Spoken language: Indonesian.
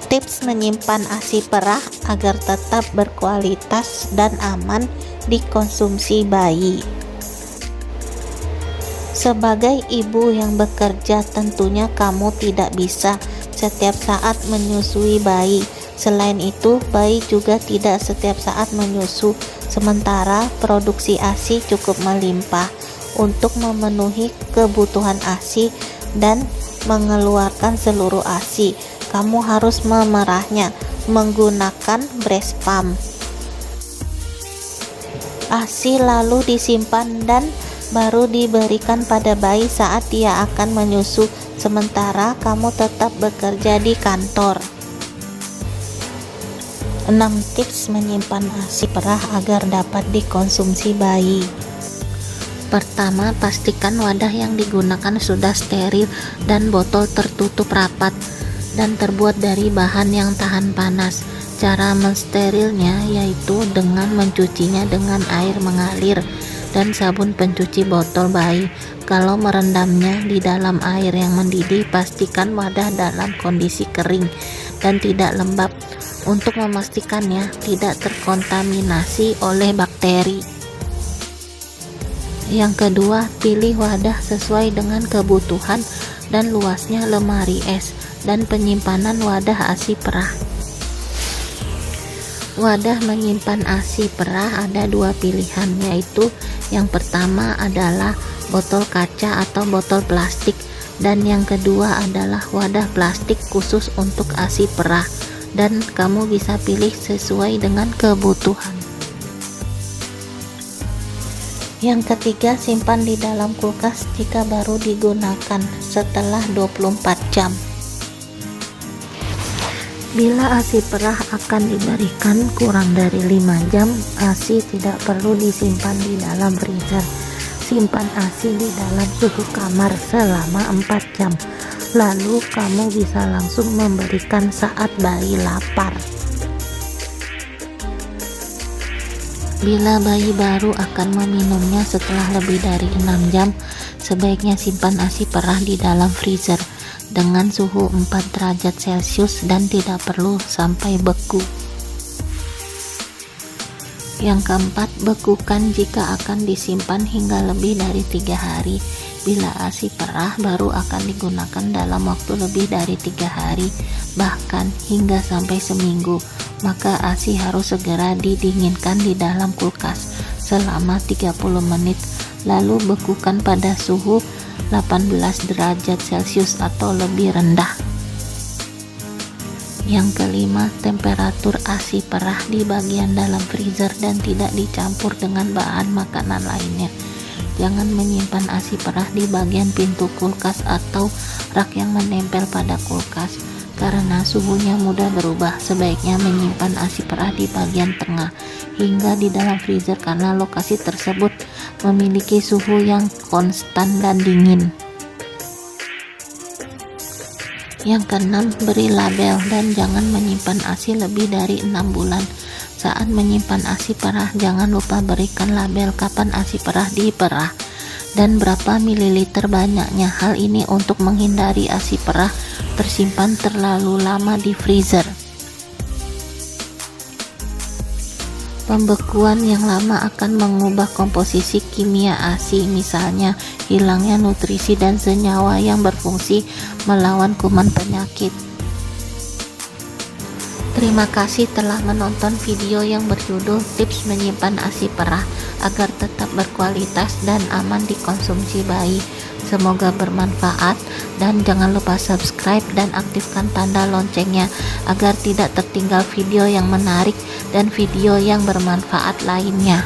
Tips menyimpan ASI perah agar tetap berkualitas dan aman dikonsumsi bayi. Sebagai ibu yang bekerja, tentunya kamu tidak bisa setiap saat menyusui bayi. Selain itu, bayi juga tidak setiap saat menyusu. Sementara produksi ASI cukup melimpah untuk memenuhi kebutuhan ASI dan mengeluarkan seluruh ASI. Kamu harus memerahnya menggunakan breast pump. ASI lalu disimpan dan baru diberikan pada bayi saat dia akan menyusu, sementara kamu tetap bekerja di kantor. 6 tips menyimpan ASI perah agar dapat dikonsumsi bayi. Pertama, pastikan wadah yang digunakan sudah steril dan botol tertutup rapat dan terbuat dari bahan yang tahan panas. Cara mensterilnya yaitu dengan mencucinya dengan air mengalir dan sabun pencuci botol bayi. Kalau merendamnya di dalam air yang mendidih, pastikan wadah dalam kondisi kering dan tidak lembab untuk memastikannya tidak terkontaminasi oleh bakteri. Yang kedua, pilih wadah sesuai dengan kebutuhan dan luasnya lemari es dan penyimpanan wadah ASI perah. Wadah menyimpan ASI perah ada 2 pilihan, yaitu yang pertama adalah botol kaca atau botol plastik, dan yang kedua adalah wadah plastik khusus untuk ASI perah, dan kamu bisa pilih sesuai dengan kebutuhan. Yang ketiga, simpan di dalam kulkas jika baru digunakan setelah 24 jam. Bila ASI perah akan diberikan kurang dari 5 jam, ASI tidak perlu disimpan di dalam freezer. Simpan ASI di dalam suhu kamar selama 4 jam. Lalu kamu bisa langsung memberikan saat bayi lapar. Bila bayi baru akan meminumnya setelah lebih dari 6 jam, sebaiknya simpan ASI perah di dalam freezer dengan suhu 4 derajat Celcius dan tidak perlu sampai beku. Yang keempat, bekukan jika akan disimpan hingga lebih dari 3 hari. Bila ASI perah baru akan digunakan dalam waktu lebih dari 3 hari, bahkan hingga sampai seminggu, maka ASI harus segera didinginkan di dalam kulkas selama 30 menit, lalu bekukan pada suhu 18 derajat Celcius atau lebih rendah. Yang kelima, temperatur ASI perah di bagian dalam freezer dan tidak dicampur dengan bahan makanan lainnya. Jangan menyimpan ASI perah di bagian pintu kulkas atau rak yang menempel pada kulkas, karena suhunya mudah berubah. Sebaiknya menyimpan ASI perah di bagian tengah hingga di dalam freezer, karena lokasi tersebut memiliki suhu yang konstan dan dingin. Yang keenam, beri label dan jangan menyimpan ASI lebih dari 6 bulan. Saat menyimpan ASI perah, jangan lupa berikan label kapan ASI perah diperah dan berapa mililiter banyaknya. Hal ini untuk menghindari ASI perah tersimpan terlalu lama di freezer. Pembekuan yang lama akan mengubah komposisi kimia ASI, misalnya hilangnya nutrisi dan senyawa yang berfungsi melawan kuman penyakit. Terima kasih telah menonton video yang berjudul Tips Menyimpan ASI Perah agar tetap berkualitas dan aman dikonsumsi bayi. Semoga bermanfaat, dan jangan lupa subscribe dan aktifkan tanda loncengnya agar tidak tertinggal video yang menarik dan video yang bermanfaat lainnya.